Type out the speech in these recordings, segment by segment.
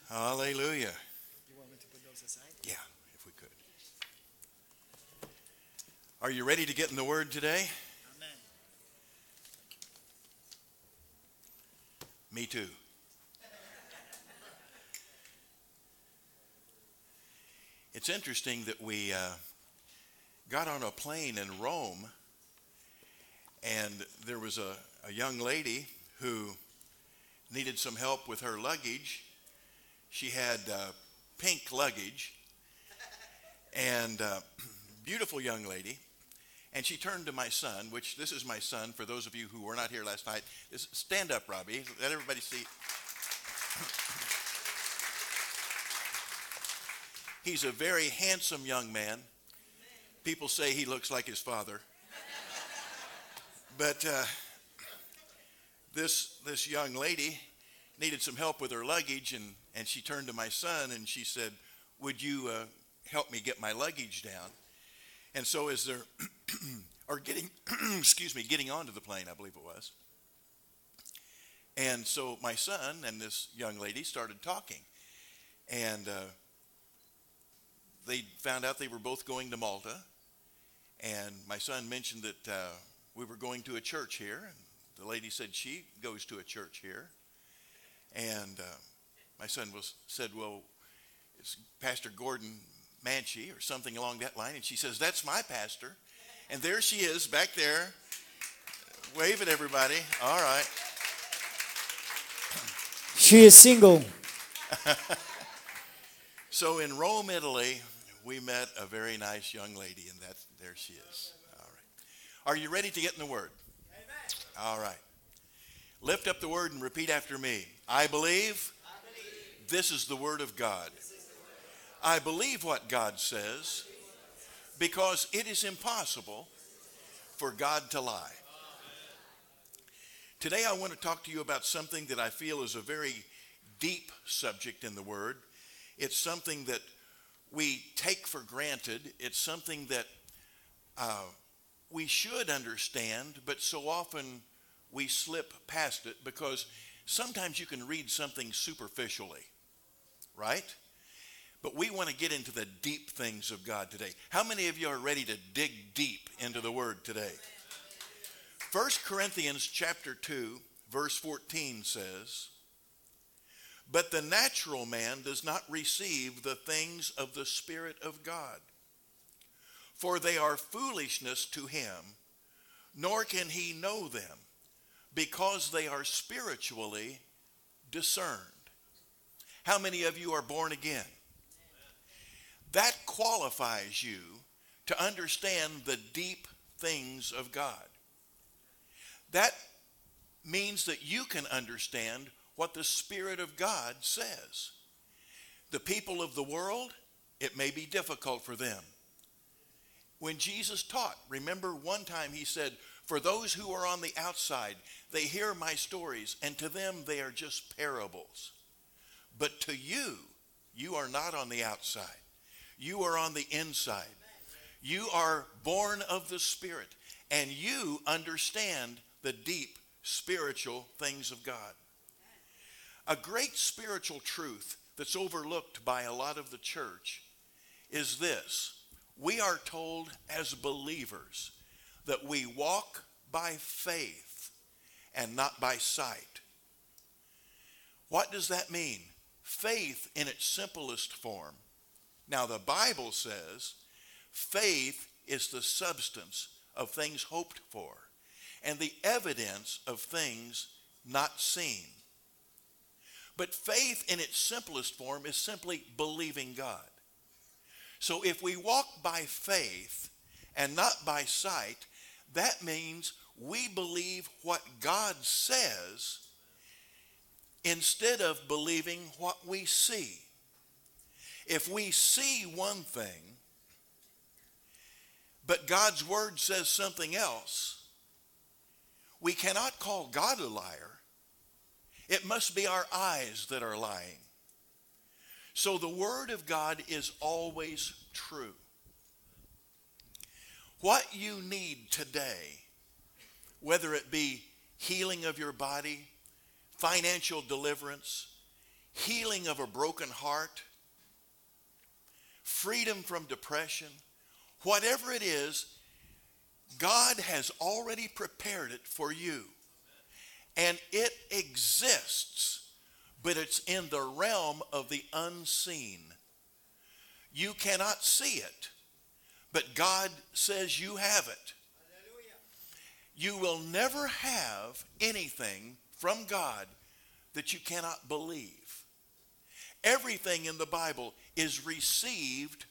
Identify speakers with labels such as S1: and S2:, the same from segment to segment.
S1: Hallelujah.
S2: You want me to put those aside?
S1: Yeah, if we could. Are you ready to get in the Word today?
S2: Amen.
S1: Me too. It's interesting that we got on a plane in Rome, and there was a young lady who needed some help with her luggage. She had pink luggage, and beautiful young lady. And she turned to my son, which this is my son, for those of you who were not here last night. Stand up, Robbie. Let everybody see. He's a very handsome young man. People say he looks like his father. But this young lady needed some help with her luggage, and she turned to my son and she said, "Would you help me get my luggage down?" And so as they're or getting getting onto the plane, I believe it was. And so my son and this young lady started talking, and they found out they were both going to Malta. And my son mentioned that we were going to a church here, and the lady said she goes to a church here. And my son said, "Well, it's Pastor Gordon Manchi," or something along that line. And she says, "That's my pastor." And there she is back there. Wave at everybody. All right.
S2: She is single.
S1: So in Rome, Italy, we met a very nice young lady, and there she is. All right. Are you ready to get in the Word? Amen. All right. Lift up the Word and repeat after me. I believe this is the Word of God. I believe what God says because it is impossible for God to lie. Today I want to talk to you about something that I feel is a very deep subject in the Word. It's something that we take for granted. It's something that we should understand, but so often we slip past it because sometimes you can read something superficially, right? But we want to get into the deep things of God today. How many of you are ready to dig deep into the Word today? 1 Corinthians chapter 2, verse 14 says, "But the natural man does not receive the things of the Spirit of God, for they are foolishness to him, nor can he know them, because they are spiritually discerned." How many of you are born again? That qualifies you to understand the deep things of God. That means that you can understand what the Spirit of God says. The people of the world, it may be difficult for them. When Jesus taught, remember one time he said, "For those who are on the outside, they hear my stories, and to them they are just parables. But to you, you are not on the outside. You are on the inside. You are born of the Spirit, and you understand the deep spiritual things of God." A great spiritual truth that's overlooked by a lot of the church is this. We are told as believers that we walk by faith and not by sight. What does that mean? Faith in its simplest form. Now, the Bible says faith is the substance of things hoped for and the evidence of things not seen. But faith in its simplest form is simply believing God. So if we walk by faith and not by sight, that means we believe what God says instead of believing what we see. If we see one thing, but God's Word says something else, we cannot call God a liar. It must be our eyes that are lying. So the Word of God is always true. What you need today, whether it be healing of your body, financial deliverance, healing of a broken heart, freedom from depression, whatever it is, God has already prepared it for you. And it exists, but it's in the realm of the unseen. You cannot see it, but God says you have it. You will never have anything from God that you cannot believe. Everything in the Bible is received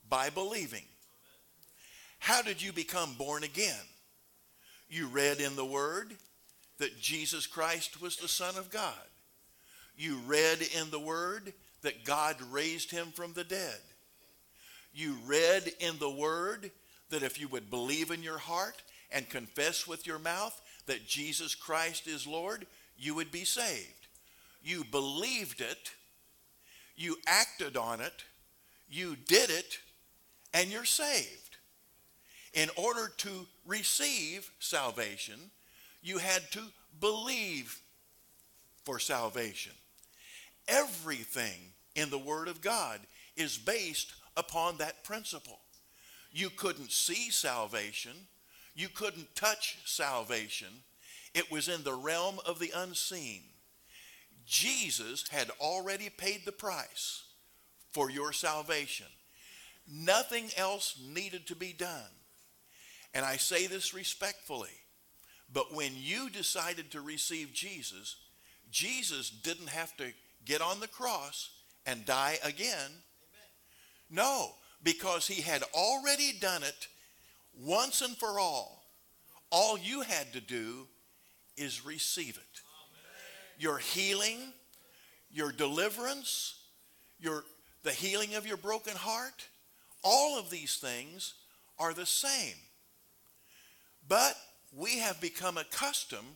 S1: by believing. How did you become born again? You read in the Word that Jesus Christ was the Son of God. You read in the Word that God raised him from the dead. You read in the Word that if you would believe in your heart and confess with your mouth that Jesus Christ is Lord, you would be saved. You believed it, you acted on it, you did it, and you're saved. In order to receive salvation, you had to believe for salvation. Everything in the Word of God is based upon that principle. You couldn't see salvation. You couldn't touch salvation. It was in the realm of the unseen. Jesus had already paid the price for your salvation. Nothing else needed to be done. And I say this respectfully, but when you decided to receive Jesus, Jesus didn't have to get on the cross and die again. No, because he had already done it once and for all. All you had to do is receive it. Your healing, your deliverance, the healing of your broken heart, all of these things are the same. But we have become accustomed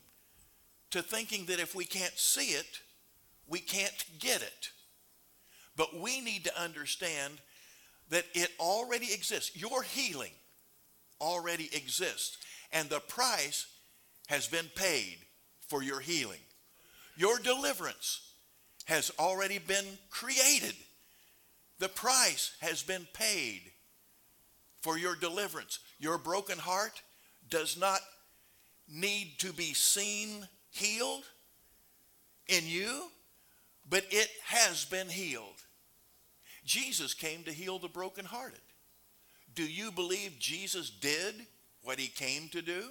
S1: to thinking that if we can't see it, we can't get it. But we need to understand that it already exists. Your healing already exists. And the price has been paid for your healing. Your deliverance has already been created. The price has been paid for your deliverance. Your broken heart does not need to be seen healed in you, but it has been healed. Jesus came to heal the brokenhearted. Do you believe Jesus did what he came to do?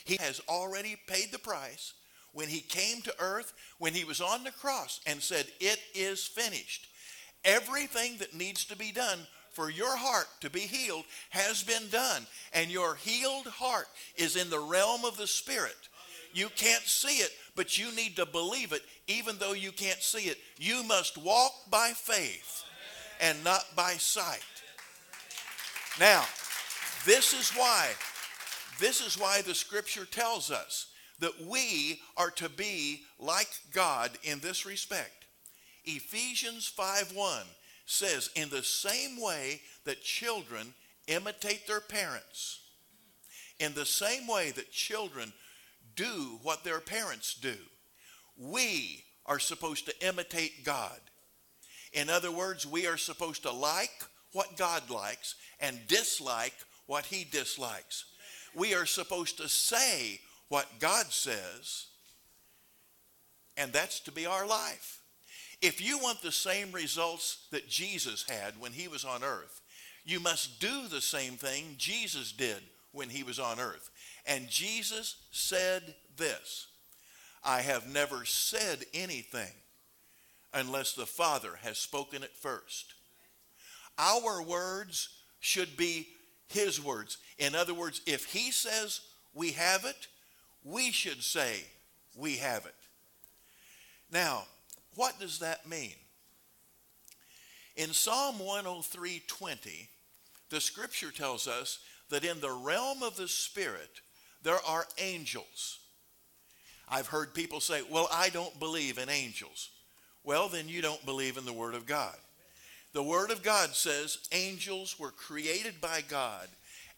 S1: He has already paid the price when he came to earth, when he was on the cross and said, "It is finished." Everything that needs to be done for your heart to be healed has been done. And your healed heart is in the realm of the Spirit. You can't see it, but you need to believe it. Even though you can't see it, you must walk by faith and not by sight. Now, this is why the Scripture tells us that we are to be like God in this respect. Ephesians 5:1 says, in the same way that children imitate their parents, in the same way that children do what their parents do, we are supposed to imitate God. In other words, we are supposed to like what God likes and dislike what he dislikes. We are supposed to say what God says, and that's to be our life. If you want the same results that Jesus had when he was on earth, you must do the same thing Jesus did when he was on earth. And Jesus said this, "I have never said anything unless the Father has spoken it first." Our words should be his words. In other words, if he says we have it, we should say we have it. Now, what does that mean? In Psalm 103:20, the Scripture tells us that in the realm of the Spirit, there are angels. I've heard people say, "Well, I don't believe in angels." Well, then you don't believe in the Word of God. The Word of God says angels were created by God.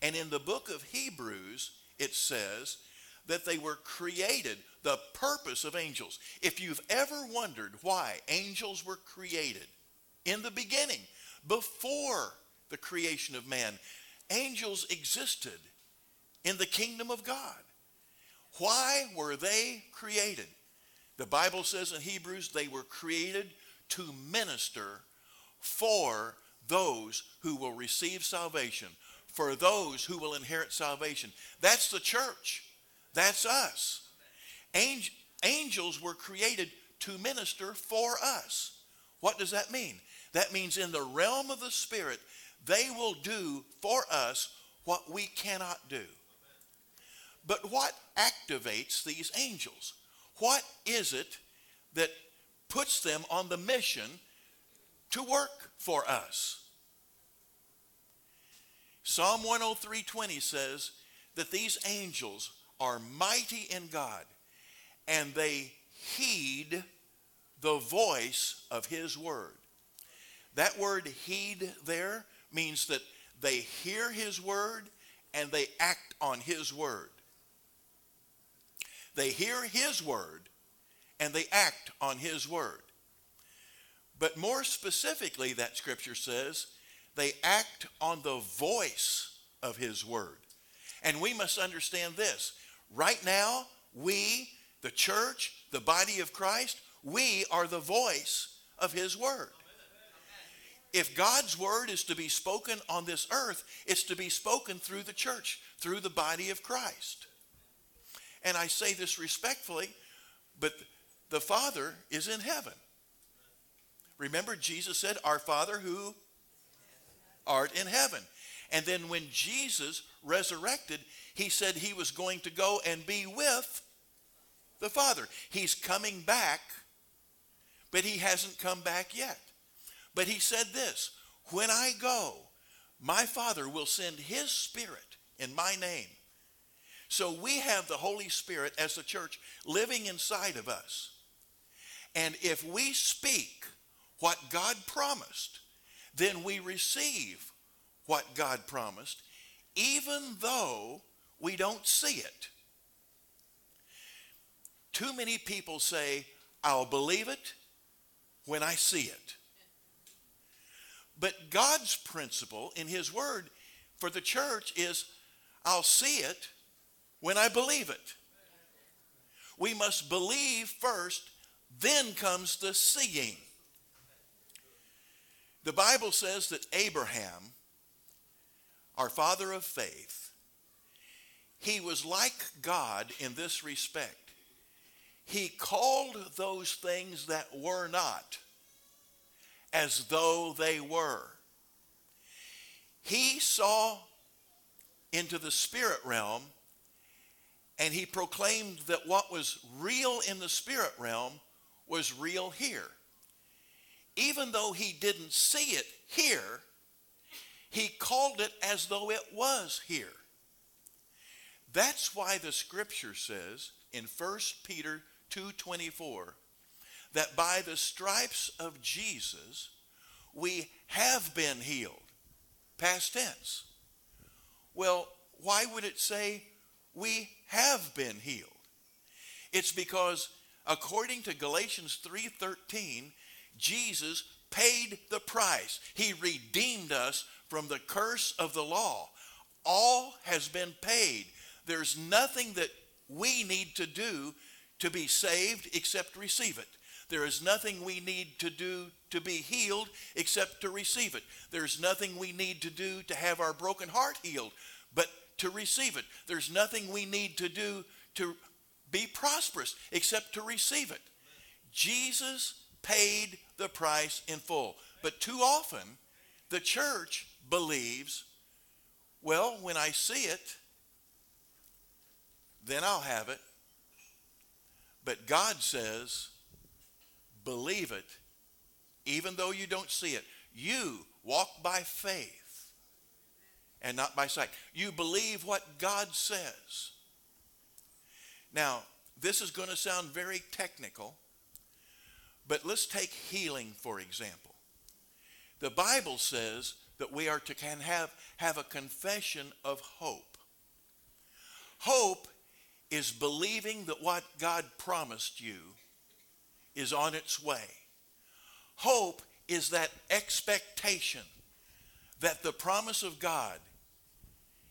S1: And in the book of Hebrews, it says that they were created. the purpose of angels. If you've ever wondered why angels were created in the beginning, before the creation of man, angels existed in the kingdom of God. Why were they created? The Bible says in Hebrews they were created to minister for those who will receive salvation, for those who will inherit salvation. That's the church. That's us. Angels were created to minister for us. What does that mean? That means in the realm of the Spirit, they will do for us what we cannot do. But what activates these angels? What is it that puts them on the mission to work for us? Psalm 103:20 says that these angels are mighty in God, and they heed the voice of his word. That word heed there means that they hear his word and they act on his word. They hear his word and they act on his word. But more specifically, that scripture says they act on the voice of his word. And we must understand this. Right now, we, the church, the body of Christ, we are the voice of his word. If God's word is to be spoken on this earth, it's to be spoken through the church, through the body of Christ. And I say this respectfully, but the Father is in heaven. Remember, Jesus said, "Our Father who art in heaven." And then when Jesus resurrected, he said he was going to go and be with the Father. He's coming back, but he hasn't come back yet. But he said this, "When I go, my Father will send his Spirit in my name." So we have the Holy Spirit as the church living inside of us. And if we speak what God promised, then we receive what God promised, even though we don't see it. Too many people say, "I'll believe it when I see it." But God's principle in his word for the church is, "I'll see it when I believe it." We must believe first, then comes the seeing. The Bible says that Abraham, our father of faith, he was like God in this respect. He called those things that were not as though they were. He saw into the spirit realm, and he proclaimed that what was real in the spirit realm was real here. Even though he didn't see it here, he called it as though it was here. That's why the scripture says in 1 Peter 2:24 that by the stripes of Jesus we have been healed. Past tense. Well, why would it say we have been healed? It's because according to Galatians 3:13, Jesus paid the price. He redeemed us from the curse of the law. All has been paid. There's nothing that we need to do to be saved except receive it. There is nothing we need to do to be healed except to receive it. There's nothing we need to do to have our broken heart healed but to receive it. There's nothing we need to do to be prosperous except to receive it. Jesus paid the price in full. But too often, the church believes, well, when I see it, then I'll have it. But God says, believe it, even though you don't see it. You walk by faith and not by sight. You believe what God says. Now, this is going to sound very technical, but let's take healing, for example. The Bible says that we are to have a confession of hope. Hope is believing that what God promised you is on its way. Hope is that expectation that the promise of God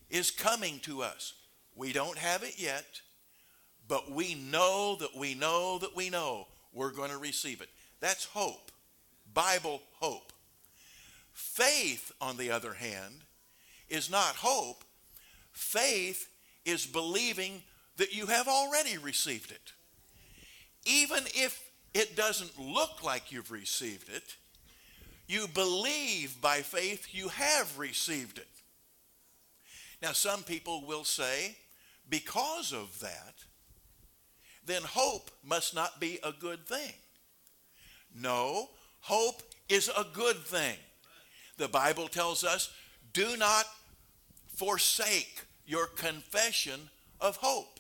S1: is coming to us. We don't have it yet, but we know that we know that we know we're going to receive it. That's hope. Bible hope. Faith, on the other hand, is not hope. Faith is believing that you have already received it. Even if it doesn't look like you've received it, you believe by faith you have received it. Now, some people will say, because of that, then hope must not be a good thing. No, hope is a good thing. The Bible tells us, do not forsake your confession of hope.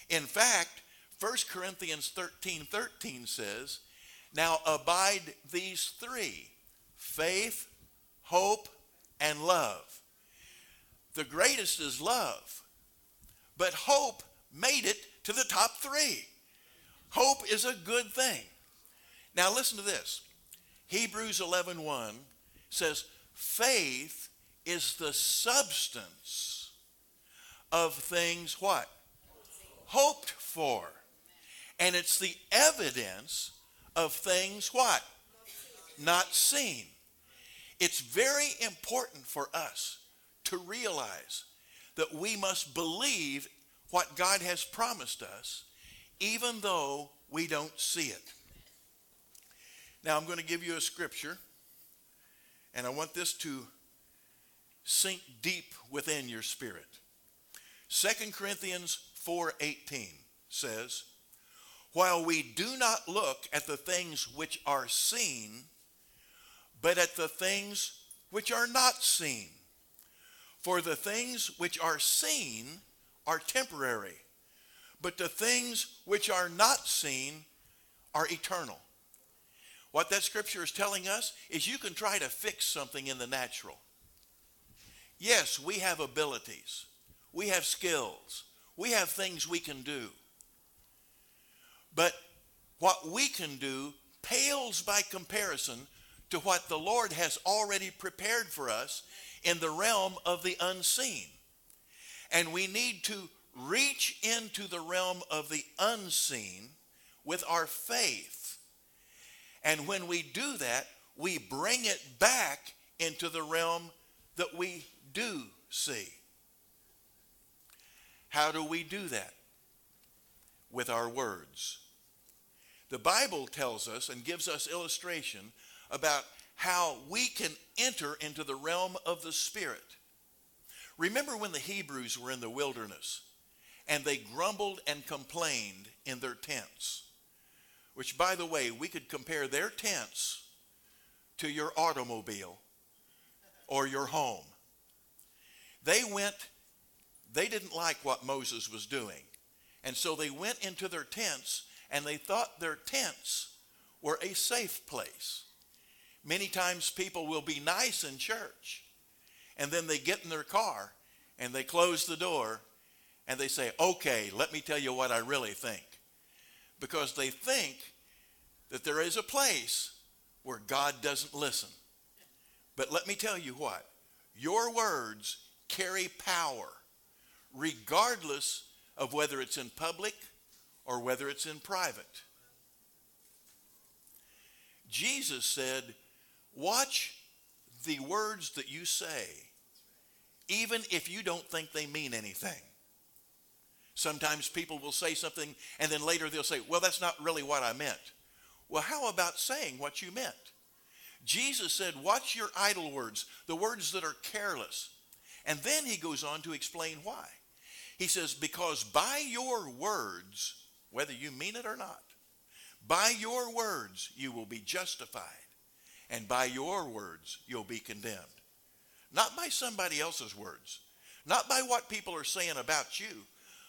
S1: In fact, 1 Corinthians 13:13 says, now abide these three, faith, hope, and love. The greatest is love, but hope made it to the top three. Hope is a good thing. Now listen to this. Hebrews 11:1 says, faith is the substance of things what? Hoped for. And it's the evidence of things what? Not seen. It's very important for us to realize that we must believe what God has promised us, even though we don't see it. Now I'm going to give you a scripture, and I want this to sink deep within your spirit. 2 Corinthians 4:18 says, while we do not look at the things which are seen, but at the things which are not seen. For the things which are seen are temporary, but the things which are not seen are eternal. What that scripture is telling us is you can try to fix something in the natural. Yes, we have abilities. We have skills. We have things we can do. But what we can do pales by comparison to what the Lord has already prepared for us in the realm of the unseen. And we need to reach into the realm of the unseen with our faith. And when we do that, we bring it back into the realm that we do see. How do we do that? With our words. The Bible tells us and gives us illustration about how we can enter into the realm of the Spirit. Remember when the Hebrews were in the wilderness and they grumbled and complained in their tents, which, by the way, we could compare their tents to your automobile or your home. They didn't like what Moses was doing. And so they went into their tents, and they thought their tents were a safe place. Many times people will be nice in church, and then they get in their car, and they close the door, and they say, okay, let me tell you what I really think. Because they think that there is a place where God doesn't listen. But let me tell you what, your words carry power, regardless of whether it's in public or whether it's in private. Jesus said, watch the words that you say, even if you don't think they mean anything. Sometimes people will say something and then later they'll say, well, that's not really what I meant. Well, how about saying what you meant? Jesus said, watch your idle words, the words that are careless. And then he goes on to explain why. He says, because by your words, whether you mean it or not, by your words you will be justified, and by your words you'll be condemned. Not by somebody else's words, not by what people are saying about you,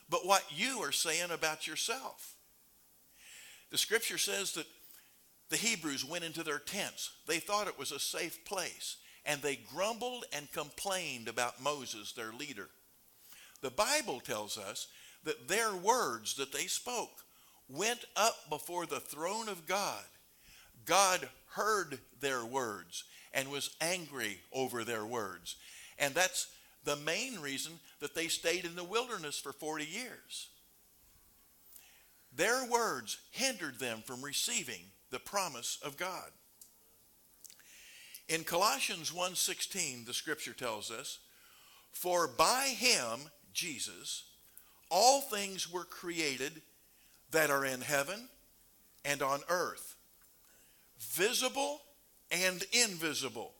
S1: but what you are saying about yourself. The scripture says that the Hebrews went into their tents. They thought it was a safe place, and they grumbled and complained about Moses, their leader. The Bible tells us that their words that they spoke went up before the throne of God. God heard their words and was angry over their words. And that's the main reason that they stayed in the wilderness for 40 years. Their words hindered them from receiving the promise of God. In Colossians 1:16, the scripture tells us, "For by him, Jesus, all things were created that are in heaven and on earth, visible and invisible,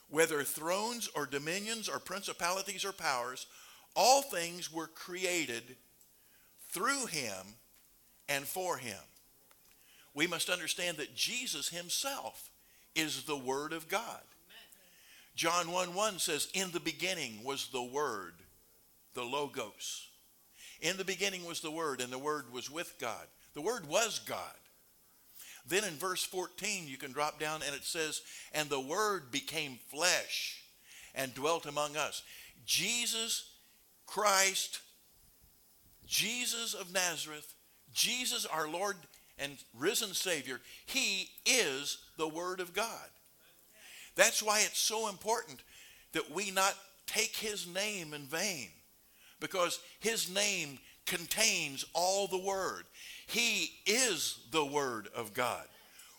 S1: whether thrones or dominions or principalities or powers, all things were created through him and for him." We must understand that Jesus himself is the Word of God. John 1:1 says, "In the beginning was the Word, the Logos." In the beginning was the Word, and the Word was with God. The Word was God. Then in verse 14, you can drop down, and it says, "And the Word became flesh and dwelt among us." Jesus Christ, Jesus of Nazareth, Jesus our Lord and risen Savior, he is the Word of God. That's why it's so important that we not take his name in vain, because his name contains all the Word. He is the Word of God.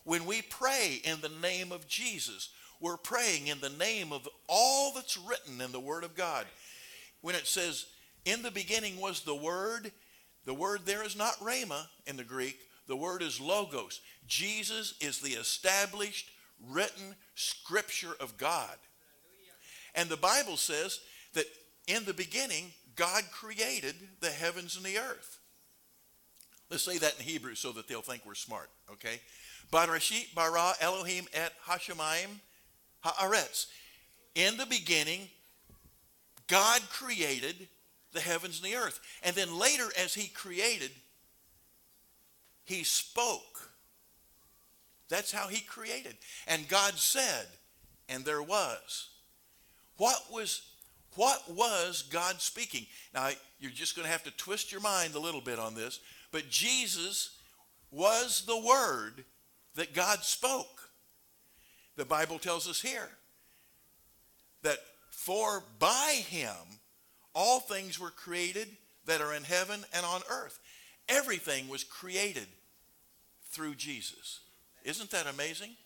S1: When we pray in the name of Jesus, we're praying in the name of all that's written in the Word of God. When it says, "In the beginning was the word there is not rhema in the Greek. The word is logos. Jesus is the established, written scripture of God. And the Bible says that in the beginning, God created the heavens and the earth. Let's say that in Hebrew so that they'll think we're smart, okay? Barashit bara Elohim et hashemayim haaretz. In the beginning, God created the heavens and the earth. And then later, as he created, he spoke. That's how he created. And God said, and there was. What was God speaking? Now, you're just going to have to twist your mind a little bit on this, but Jesus was the word that God spoke. The Bible tells us here that for by him all things were created that are in heaven and on earth. Everything was created through Jesus. Isn't that amazing?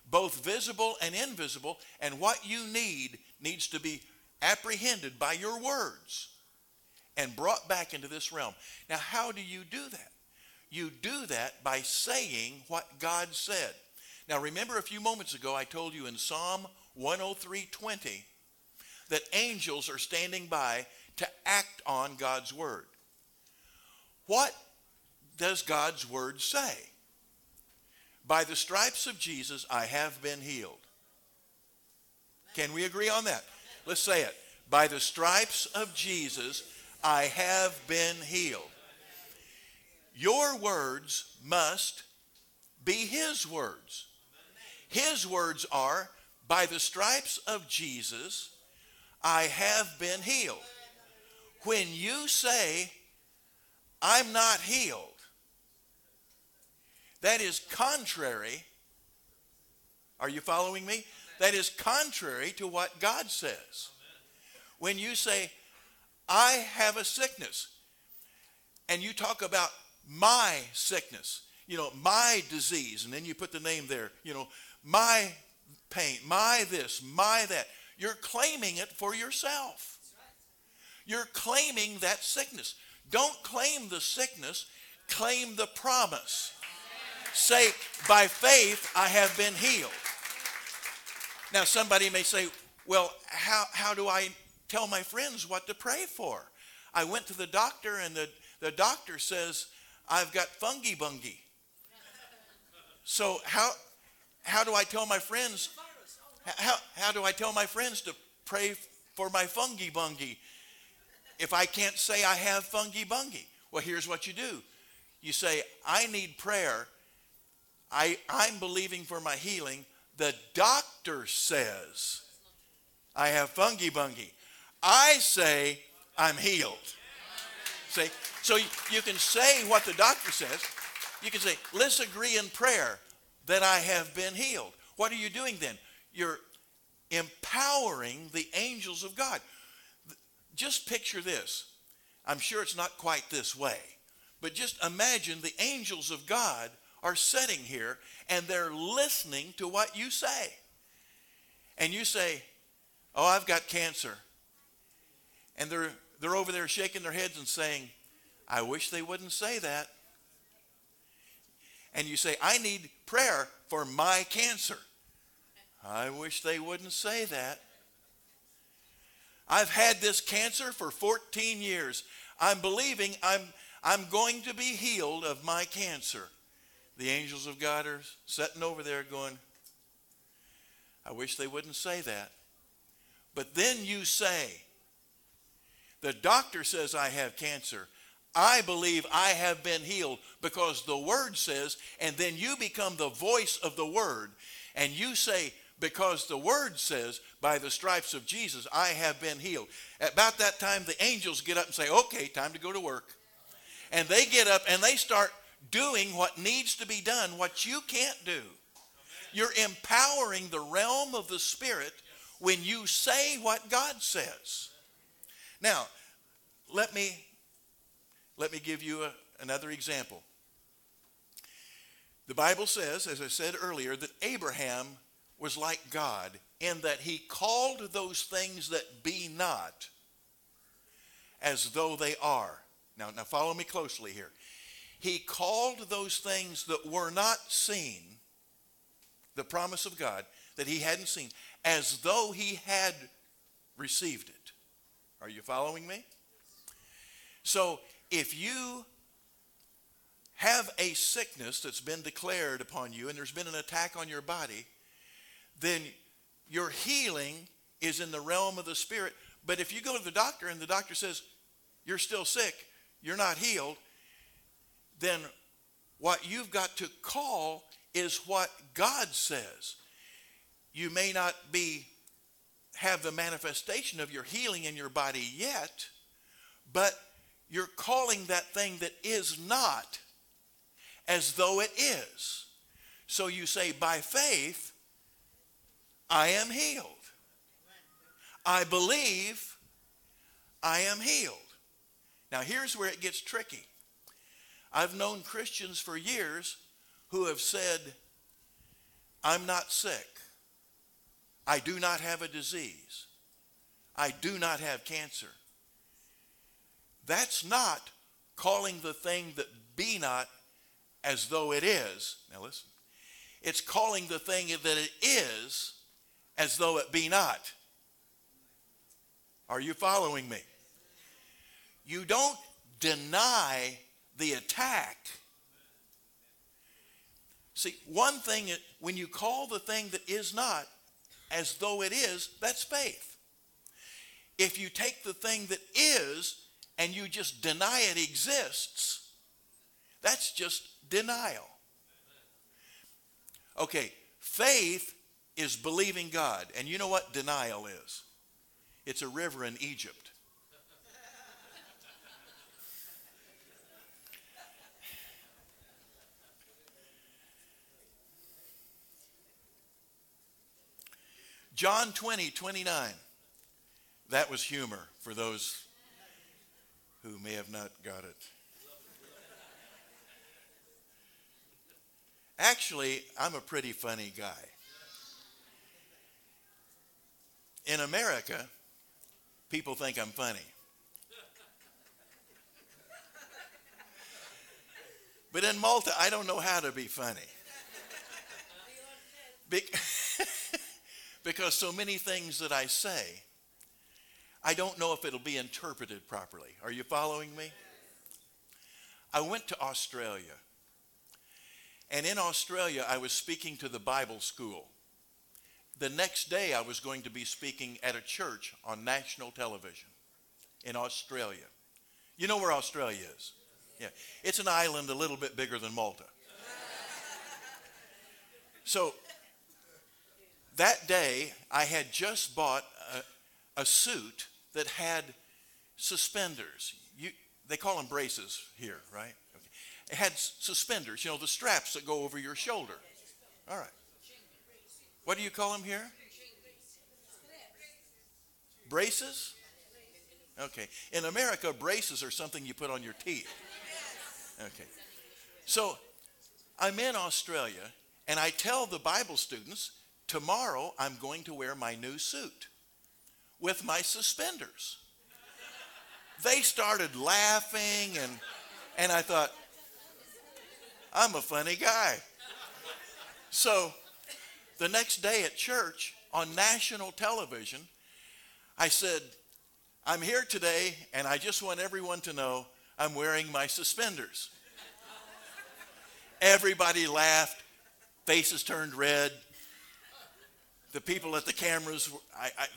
S1: Both visible and invisible, and what you need needs to be apprehended by your words and brought back into this realm. Now, how do you do that? You do that by saying what God said. Now, remember a few moments ago I told you in Psalm 103:20 that angels are standing by to act on God's word. What does God's word say? By the stripes of Jesus, I have been healed. Can we agree on that? Let's say it. By the stripes of Jesus, I have been healed. Your words must be his words. His words are, by the stripes of Jesus, I have been healed. When you say, I'm not healed, that is contrary. Are you following me? That is contrary to what God says. When you say, I have a sickness, and you talk about my sickness, my disease, and then you put the name there, my pain, my this, my that. You're claiming it for yourself. You're claiming that sickness. Don't claim the sickness, claim the promise. Say, by faith, I have been healed. Now, somebody may say, well, how do I tell my friends what to pray for? I went to the doctor, and the doctor says, I've got fungi bungi. So how do I tell my friends? How do I tell my friends to pray for my fungi bungi if I can't say I have fungi bungi? Well, here's what you do. You say, I need prayer. I'm believing for my healing. The doctor says I have fungi bungi. I say I'm healed. See? So you can say what the doctor says. You can say, let's agree in prayer that I have been healed. What are you doing then? You're empowering the angels of God. Just picture this. I'm sure it's not quite this way, but just imagine the angels of God are sitting here and they're listening to what you say. And you say, oh, I've got cancer. And they're over there shaking their heads and saying, I wish they wouldn't say that. And you say, I need prayer for my cancer. I wish they wouldn't say that. I've had this cancer for 14 years. I'm believing I'm going to be healed of my cancer. The angels of God are sitting over there going, I wish they wouldn't say that. But then you say, the doctor says I have cancer. I believe I have been healed because the word says, and then you become the voice of the word. And you say, because the word says, by the stripes of Jesus, I have been healed. At about that time, the angels get up and say, okay, time to go to work. And they get up and they start doing what needs to be done, what you can't do. You're empowering the realm of the Spirit when you say what God says. Now, let me give you another example. The Bible says, as I said earlier, that Abraham was like God in that he called those things that be not as though they are. Now follow me closely here. He called those things that were not seen, the promise of God that he hadn't seen, as though he had received it. Are you following me? So if you have a sickness that's been declared upon you and there's been an attack on your body, then your healing is in the realm of the Spirit. But if you go to the doctor and the doctor says, you're still sick, you're not healed, then what you've got to call is what God says. You may not have the manifestation of your healing in your body yet, but you're calling that thing that is not as though it is. So you say, by faith, I am healed. I believe I am healed. Now here's where it gets tricky. I've known Christians for years who have said, I'm not sick. I do not have a disease. I do not have cancer. That's not calling the thing that be not as though it is. Now listen. It's calling the thing that it is as though it be not. Are you following me? You don't deny the attack. See, one thing, when you call the thing that is not as though it is, that's faith. If you take the thing that is and you just deny it exists, that's just denial. Okay, faith is believing God. And you know what denial is? It's a river in Egypt. John 20:29. That was humor for those who may have not got it. Actually, I'm a pretty funny guy. In America, people think I'm funny. But in Malta, I don't know how to be funny. Because so many things that I say, I don't know if it'll be interpreted properly. Are you following me? I went to Australia. And in Australia, I was speaking to the Bible school. The next day, I was going to be speaking at a church on national television in Australia. You know where Australia is? Yeah. It's an island a little bit bigger than Malta. So that day, I had just bought a suit that had suspenders. they call them braces here, right? Okay. It had suspenders, the straps that go over your shoulder. All right. What do you call them here? Braces? Okay. In America, braces are something you put on your teeth. Okay. So I'm in Australia, and I tell the Bible students, tomorrow I'm going to wear my new suit with my suspenders. They started laughing, and I thought, I'm a funny guy. So the next day at church on national television, I said, I'm here today, and I just want everyone to know I'm wearing my suspenders. Everybody laughed. Faces turned red. The people at the cameras,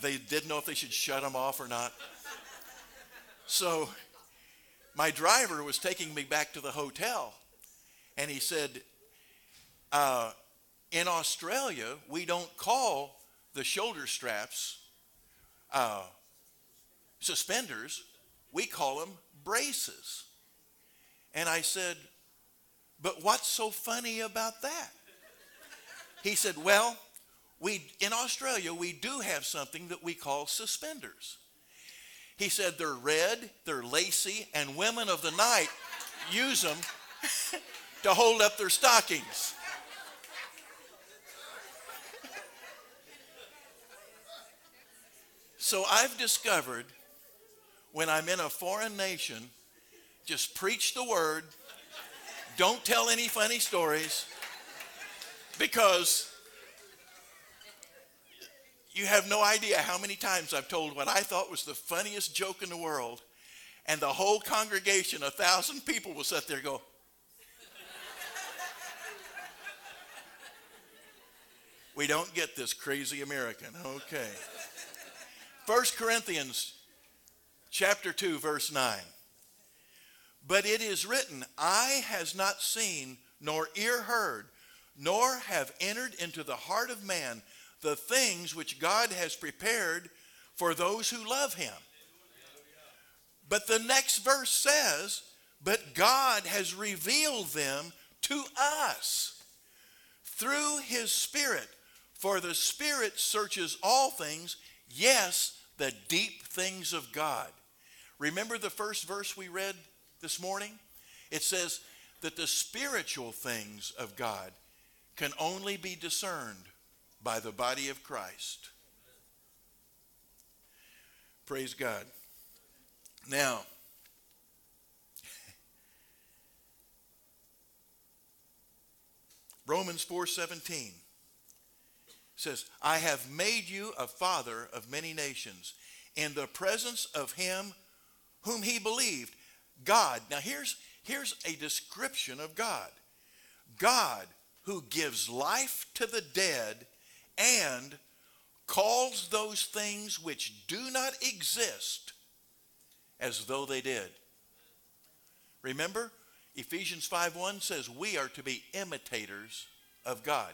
S1: they didn't know if they should shut them off or not. So my driver was taking me back to the hotel, and he said, in Australia, we don't call the shoulder straps suspenders. We call them braces. And I said, but what's so funny about that? He said, well, in Australia, we do have something that we call suspenders. He said they're red, they're lacy, and women of the night use them to hold up their stockings. So I've discovered when I'm in a foreign nation, just preach the word, don't tell any funny stories, because you have no idea how many times I've told what I thought was the funniest joke in the world, and the whole congregation, 1,000 people, will sit there and go, we don't get this crazy American. Okay. 1 Corinthians chapter 2, verse 9. But it is written, eye has not seen, nor ear heard, nor have entered into the heart of man the things which God has prepared for those who love him. But the next verse says, but God has revealed them to us through his Spirit. For the Spirit searches all things, yes, the deep things of God. Remember the first verse we read this morning? It says that the spiritual things of God can only be discerned by the body of Christ. Praise God. Now, Romans 4:17 says, I have made you a father of many nations in the presence of him whom he believed, God. Now here's a description of God. God who gives life to the dead and calls those things which do not exist as though they did. Remember, Ephesians 5:1 says we are to be imitators of God.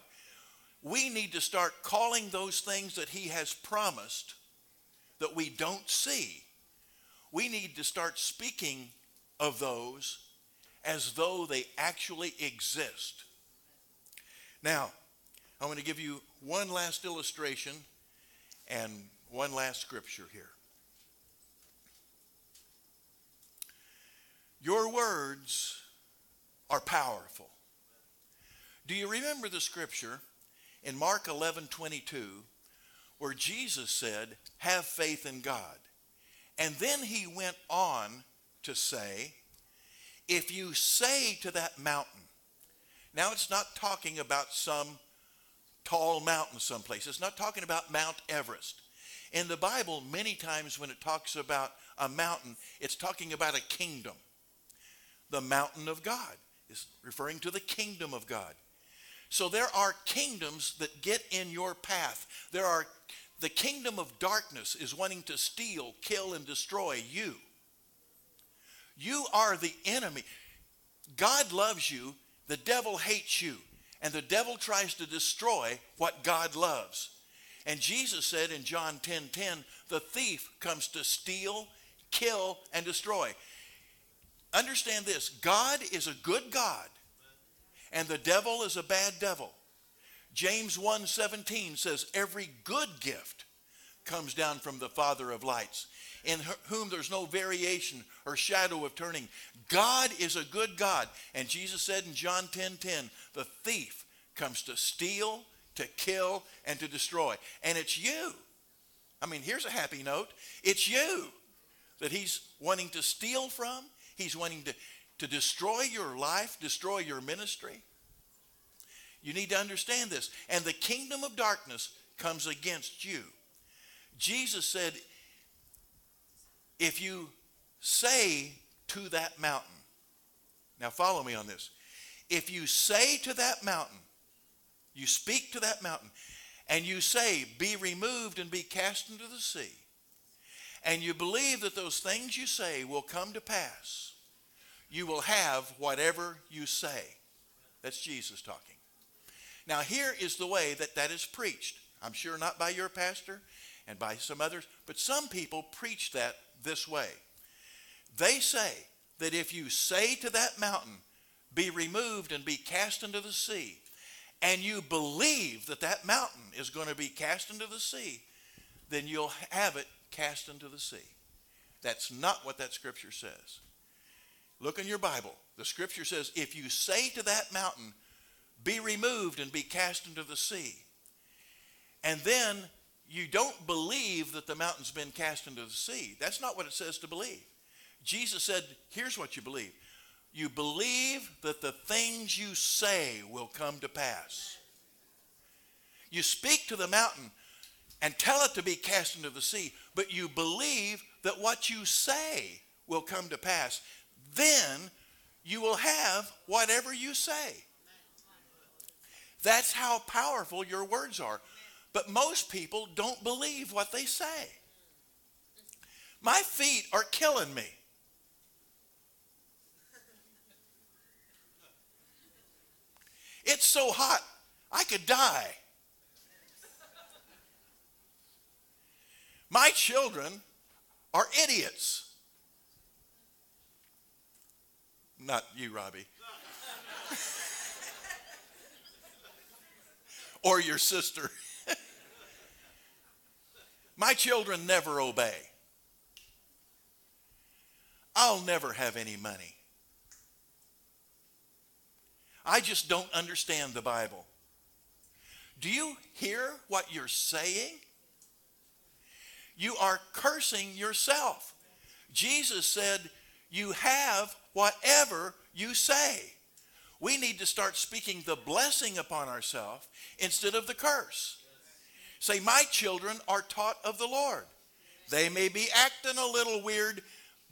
S1: We need to start calling those things that he has promised that we don't see. We need to start speaking of those as though they actually exist. Now, I want to give you one last illustration and one last scripture here. Your words are powerful. Do you remember the scripture in Mark 11:22 where Jesus said, have faith in God? And then he went on to say, if you say to that mountain, now it's not talking about some tall mountain someplace. It's not talking about Mount Everest. In the Bible, many times when it talks about a mountain, it's talking about a kingdom. The mountain of God is referring to the kingdom of God. So there are kingdoms that get in your path. The kingdom of darkness is wanting to steal, kill, and destroy you. You are the enemy. God loves you. The devil hates you. And the devil tries to destroy what God loves. And Jesus said in John 10:10, the thief comes to steal, kill, and destroy. understand this. God is a good God, and the devil is a bad devil. James 1:17 says, every good gift comes down from the Father of lights, in whom there's no variation or shadow of turning. God is a good God. And Jesus said in John 10:10, the thief comes to steal, to kill, and to destroy. And it's you. I mean, here's a happy note. It's you that he's wanting to steal from. He's wanting to destroy your life, destroy your ministry. You need to understand this. And the kingdom of darkness comes against you. Jesus said, if you say to that mountain, now follow me on this. If you say to that mountain, you speak to that mountain, and you say, be removed and be cast into the sea, and you believe that those things you say will come to pass, you will have whatever you say. That's Jesus talking. Now here is the way that is preached. I'm sure not by your pastor and by some others, but some people preach that this way. They say that if you say to that mountain, be removed and be cast into the sea, and you believe that that mountain is going to be cast into the sea, then you'll have it cast into the sea. That's not what that scripture says. Look in your Bible. The scripture says, if you say to that mountain, be removed and be cast into the sea, and then you don't believe that the mountain's been cast into the sea. That's not what it says to believe. Jesus said, here's what you believe. You believe that the things you say will come to pass. You speak to the mountain and tell it to be cast into the sea, but you believe that what you say will come to pass. Then you will have whatever you say. That's how powerful your words are. But most people don't believe what they say. My feet are killing me. It's so hot, I could die. My children are idiots. Not you, Robbie. Or your sister. My children never obey. I'll never have any money. I just don't understand the Bible. Do you hear what you're saying? You are cursing yourself. Jesus said, you have whatever you say. We need to start speaking the blessing upon ourselves instead of the curse. Say, my children are taught of the Lord. They may be acting a little weird,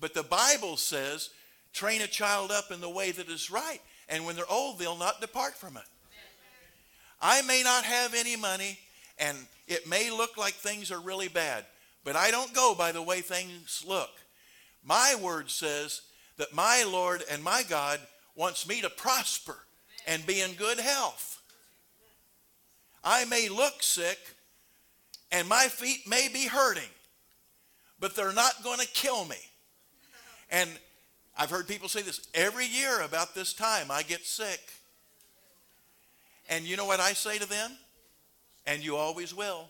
S1: but the Bible says, train a child up in the way that is right, and when they're old, they'll not depart from it. I may not have any money, and it may look like things are really bad, but I don't go by the way things look. My word says that my Lord and my God wants me to prosper and be in good health. I may look sick, and my feet may be hurting, but they're not going to kill me. And I've heard people say this every year about this time. I get sick. And you know what I say to them? And you always will.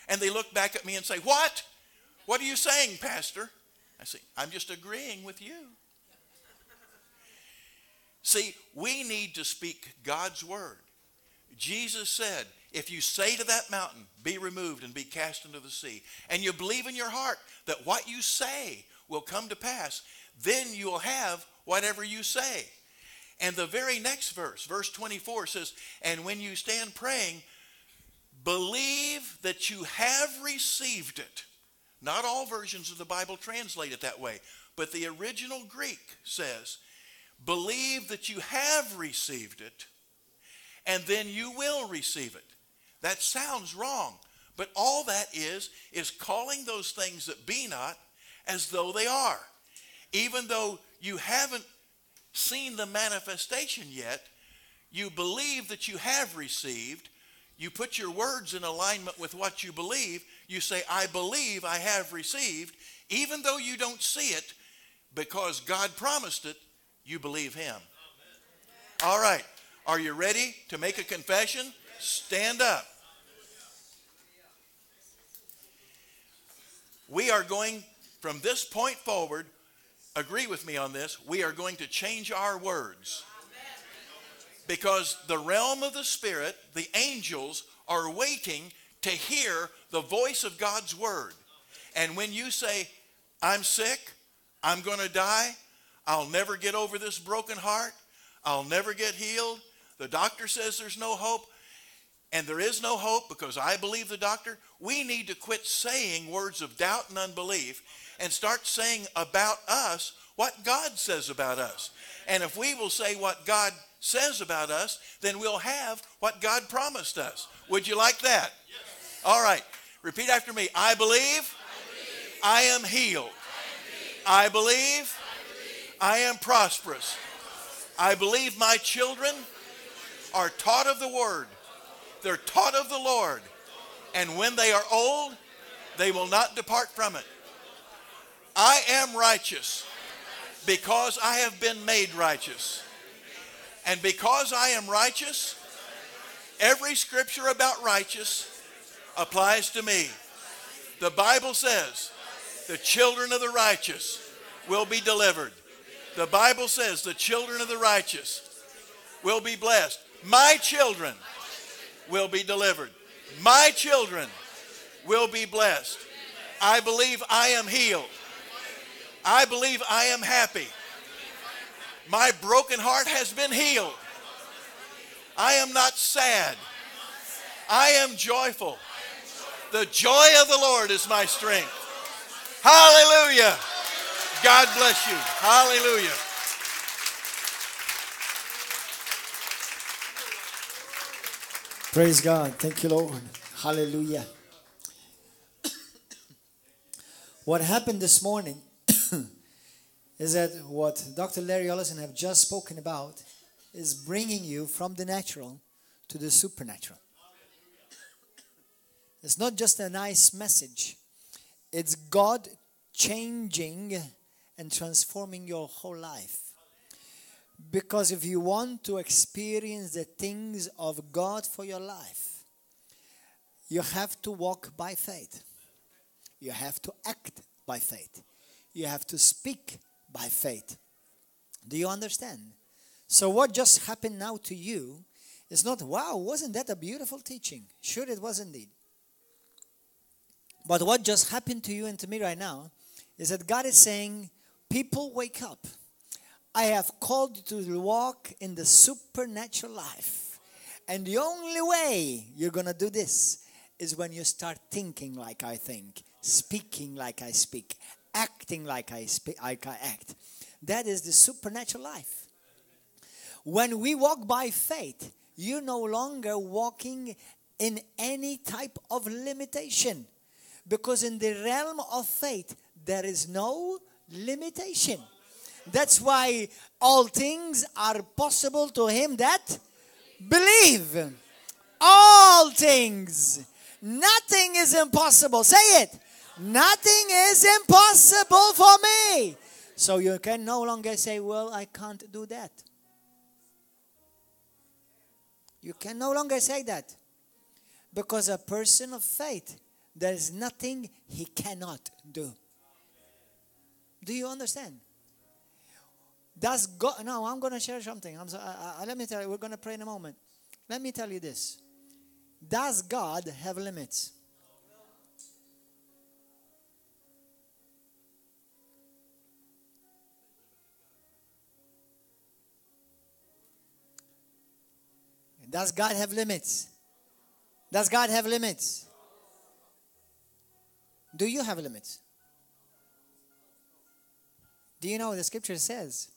S1: And they look back at me and say, what? What are you saying, Pastor? I say, I'm just agreeing with you. See, we need to speak God's word. Jesus said, if you say to that mountain, be removed and be cast into the sea, and you believe in your heart that what you say will come to pass, then you will have whatever you say. And the very next verse, verse 24 says, and when you stand praying, believe that you have received it. Not all versions of the Bible translate it that way, but the original Greek says, believe that you have received it, and then you will receive it. That sounds wrong, but all that is calling those things that be not as though they are. Even though you haven't seen the manifestation yet, you believe that you have received. You put your words in alignment with what you believe. You say, I believe I have received. Even though you don't see it, because God promised it, you believe him. All right. Are you ready to make a confession? Stand up. We are going, from this point forward, agree with me on this, we are going to change our words. Because the realm of the Spirit, the angels, are waiting to hear the voice of God's word. And when you say, I'm sick, I'm going to die, I'll never get over this broken heart, I'll never get healed, the doctor says there's no hope, and there is no hope because I believe the doctor, we need to quit saying words of doubt and unbelief and start saying about us what God says about us. And if we will say what God says about us, then we'll have what God promised us. Would you like that? Yes. All right. Repeat after me. I believe I am healed. I believe I am prosperous. I believe my children are taught of the word. They're taught of the Lord. And when they are old, they will not depart from it. I am righteous because I have been made righteous. And because I am righteous, every scripture about righteous applies to me. The Bible says the children of the righteous will be delivered. The Bible says the children of the righteous will be blessed. My children will be delivered. My children will be blessed. I believe I am healed. I believe I am happy. My broken heart has been healed. I am not sad. I am joyful. The joy of the Lord is my strength. Hallelujah. God bless you. Hallelujah.
S2: Praise God. Thank you, Lord. Hallelujah. What happened this morning is that what Dr. Larry Ollison have just spoken about is bringing you from the natural to the supernatural. It's not just a nice message. It's God changing and transforming your whole life. Because if you want to experience the things of God for your life, you have to walk by faith. You have to act by faith. You have to speak by faith. Do you understand? So what just happened now to you is not, wow, wasn't that a beautiful teaching? Sure it was indeed. But what just happened to you and to me right now is that God is saying, people, wake up. I have called you to walk in the supernatural life. And the only way you're going to do this is when you start thinking like I think, speaking like I speak, acting like I act. That is the supernatural life. When we walk by faith, you're no longer walking in any type of limitation. Because in the realm of faith, there is no limitation. That's why all things are possible to him that believe. All things. Nothing is impossible. Say it. Nothing is impossible for me. So you can no longer say, well, I can't do that. You can no longer say that. Because a person of faith, there is nothing he cannot do. Do you understand? Does God, now I'm going to share something. Let me tell you, we're going to pray in a moment. Let me tell you this. Does God have limits? Does God have limits? Does God have limits? Do you have limits? Do you know the scripture says,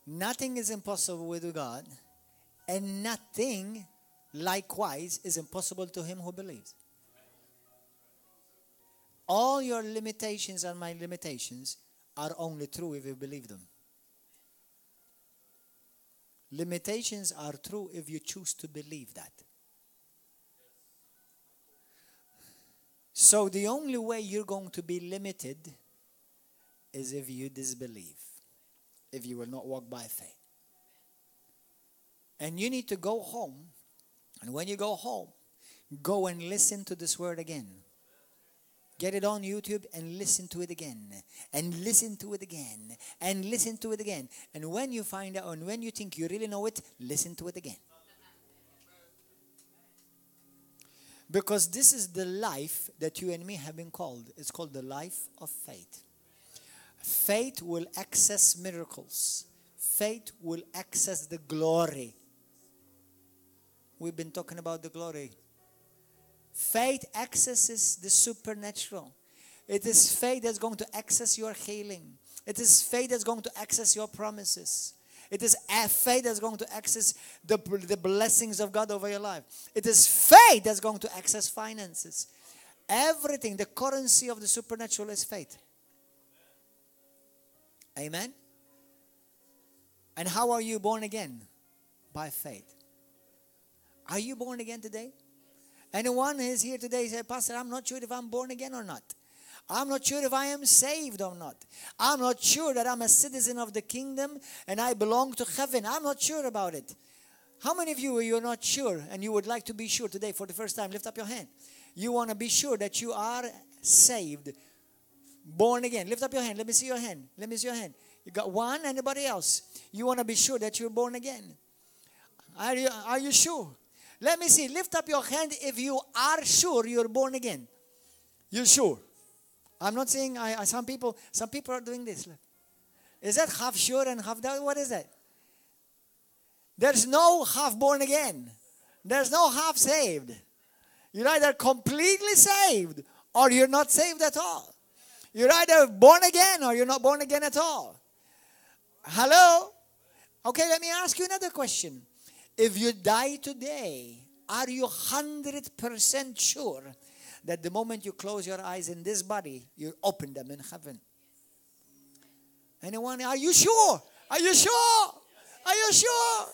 S2: nothing is impossible with God, and nothing likewise is impossible to him who believes. All your limitations and my limitations are only true if you believe them. Limitations are true if you choose to believe that. So the only way you're going to be limited is if you disbelieve, if you will not walk by faith. And you need to go home. And when you go home, go and listen to this word again. Get it on YouTube and listen to it again. And listen to it again. And listen to it again. And when you find out, and when you think you really know it, listen to it again. Because this is the life that you and me have been called. It's called the life of faith. Faith will access miracles. Faith will access the glory. We've been talking about the glory. Faith accesses the supernatural. It is faith that's going to access your healing. It is faith that's going to access your promises. It is faith that's going to access the blessings of God over your life. It is faith that's going to access finances. Everything, the currency of the supernatural is faith. Amen? And how are you born again? By faith. Are you born again today? Anyone is here today say, Pastor, I'm not sure if I'm born again or not. I'm not sure if I am saved or not. I'm not sure that I'm a citizen of the kingdom and I belong to heaven. I'm not sure about it. How many of you are not sure and you would like to be sure today for the first time? Lift up your hand. You want to be sure that you are saved, born again. Lift up your hand. Let me see your hand. Let me see your hand. You got one? Anybody else? You want to be sure that you're born again. Are you sure? Let me see. Lift up your hand if you are sure you're born again. You're sure. I'm not saying some people are doing this. Look. Is that half sure and half doubt? What is that? There's no half born again. There's no half saved. You're either completely saved or you're not saved at all. You're either born again or you're not born again at all. Hello? Okay, let me ask you another question. If you die today, are you 100% sure that the moment you close your eyes in this body, you open them in heaven? Anyone? Are you sure? Are you sure? Are you sure?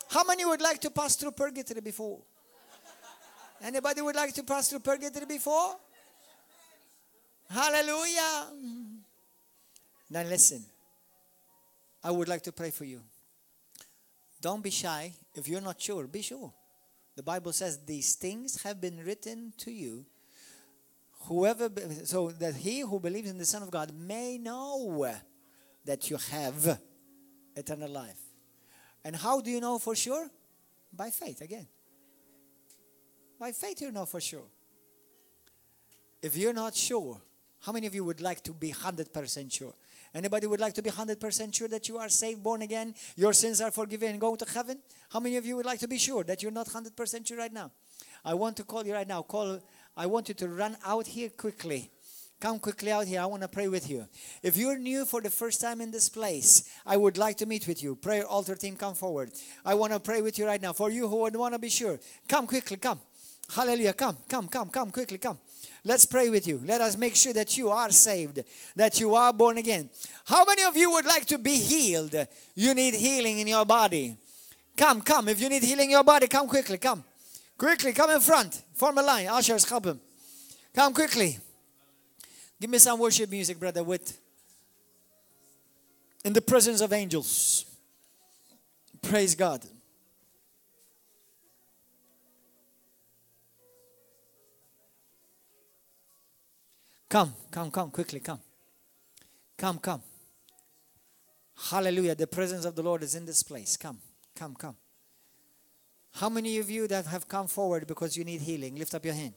S2: How many would like to pass through purgatory before? Anybody would like to pass through purgatory before? Hallelujah. Now listen. I would like to pray for you. Don't be shy. If you're not sure, be sure. The Bible says these things have been written to you, so that he who believes in the Son of God may know that you have eternal life. And how do you know for sure? By faith again. By faith you know for sure. If you're not sure, how many of you would like to be 100% sure? Anybody would like to be 100% sure that you are saved, born again, your sins are forgiven and go to heaven? How many of you would like to be sure that you're not 100% sure right now? I want to call you right now. I want you to run out here quickly. Come quickly out here. I want to pray with you. If you're new for the first time in this place, I would like to meet with you. Prayer altar team, come forward. I want to pray with you right now. For you who would want to be sure, come quickly, come. Hallelujah. Come quickly, come. Let's pray with you. Let us make sure that you are saved, that you are born again. How many of you would like to be healed? You need healing in your body. Come. If you need healing in your body, come quickly, come. Quickly, come in front. Form a line. Ushers, help him. Come quickly. Give me some worship music, brother, in the presence of angels. Praise God. Come, quickly, come. Come. Hallelujah. The presence of the Lord is in this place. Come. How many of you that have come forward because you need healing? Lift up your hand.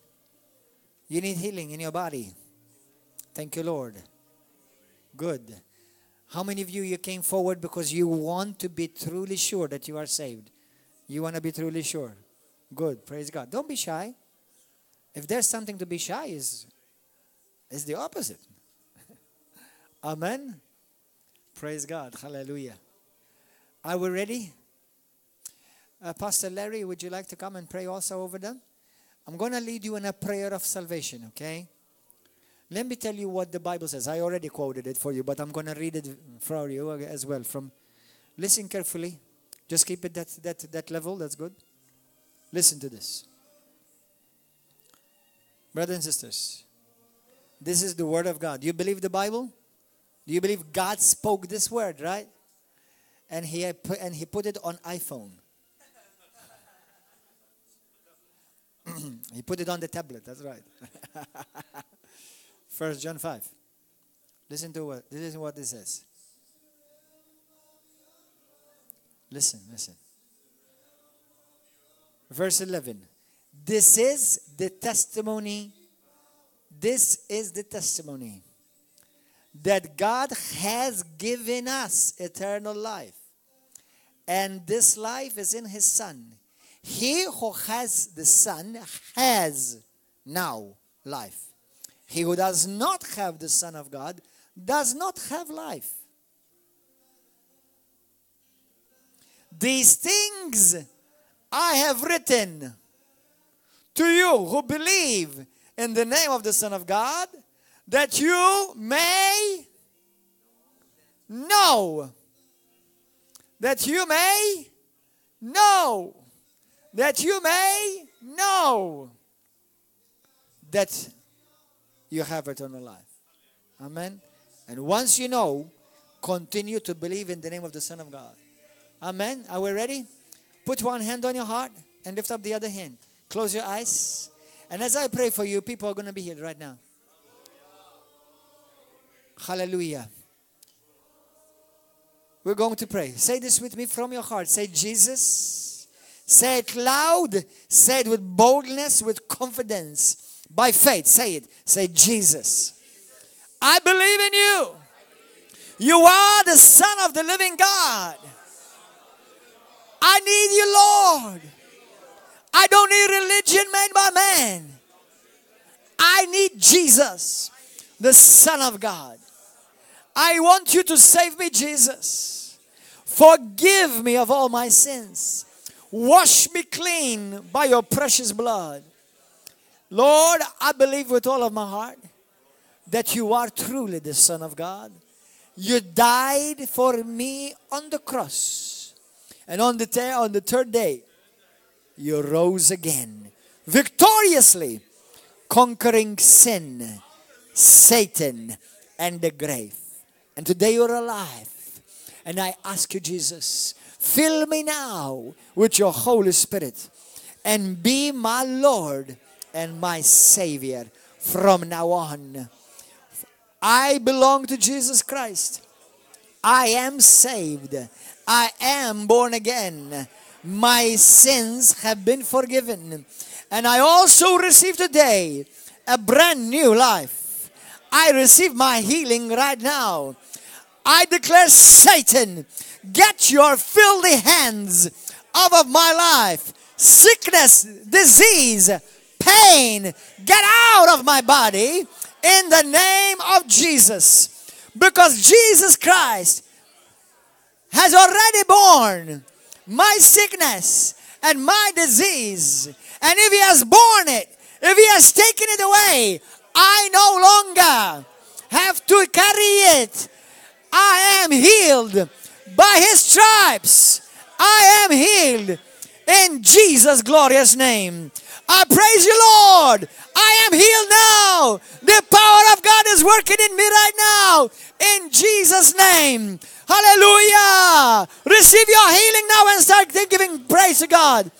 S2: You need healing in your body. Thank you, Lord. Good. How many of you came forward because you want to be truly sure that you are saved? You want to be truly sure. Good. Praise God. Don't be shy. If there's something to be shy, is the opposite. Amen. Praise God. Hallelujah. Are we ready? Pastor Larry, would you like to come and pray also over them? I'm going to lead you in a prayer of salvation, okay? Let me tell you what the Bible says. I already quoted it for you, but I'm going to read it for you as well. Listen carefully. Just keep it that level. That's good. Listen to this. Brothers and sisters, this is the Word of God. You believe the Bible? Do you believe God spoke this word, right? And he put it on iPhone. He put it on the tablet. That's right. 1 John 5. Listen to what this says. Listen. Verse 11. This is the testimony. This is the testimony that God has given us eternal life. And this life is in His Son. He who has the Son has now life. He who does not have the Son of God does not have life. These things I have written to you who believe in the name of the Son of God, that you may know. That you may know. That you may know that you have eternal life. Amen. And once you know, continue to believe in the name of the Son of God. Amen. Are we ready? Put one hand on your heart and lift up the other hand. Close your eyes. And as I pray for you, people are going to be healed right now. Hallelujah. We're going to pray. Say this with me from your heart. Say, Jesus. Say it loud. Say it with boldness, with confidence. By faith. Say it. Say, Jesus. I believe in you. You are the Son of the living God. I need you, Lord. I don't need religion made by man. I need Jesus, the Son of God. I want you to save me, Jesus. Forgive me of all my sins. Wash me clean by your precious blood. Lord, I believe with all of my heart that you are truly the Son of God. You died for me on the cross. And on the third day, you rose again, victoriously, conquering sin, Satan, and the grave. And today you're alive. And I ask you, Jesus, fill me now with your Holy Spirit and be my Lord and my Savior from now on. I belong to Jesus Christ. I am saved. I am born again. My sins have been forgiven. And I also receive today a brand new life. I receive my healing right now. I declare, Satan, get your filthy hands out of my life. Sickness, disease, pain, get out of my body in the name of Jesus. Because Jesus Christ has already borne my sickness and my disease. And if He has borne it, if He has taken it away, I no longer have to carry it. I am healed by His stripes. I am healed in Jesus' glorious name. I praise you, Lord. I am healed now. The power of God is working in me right now. In Jesus' name. Hallelujah. Receive your healing now and start giving praise to God.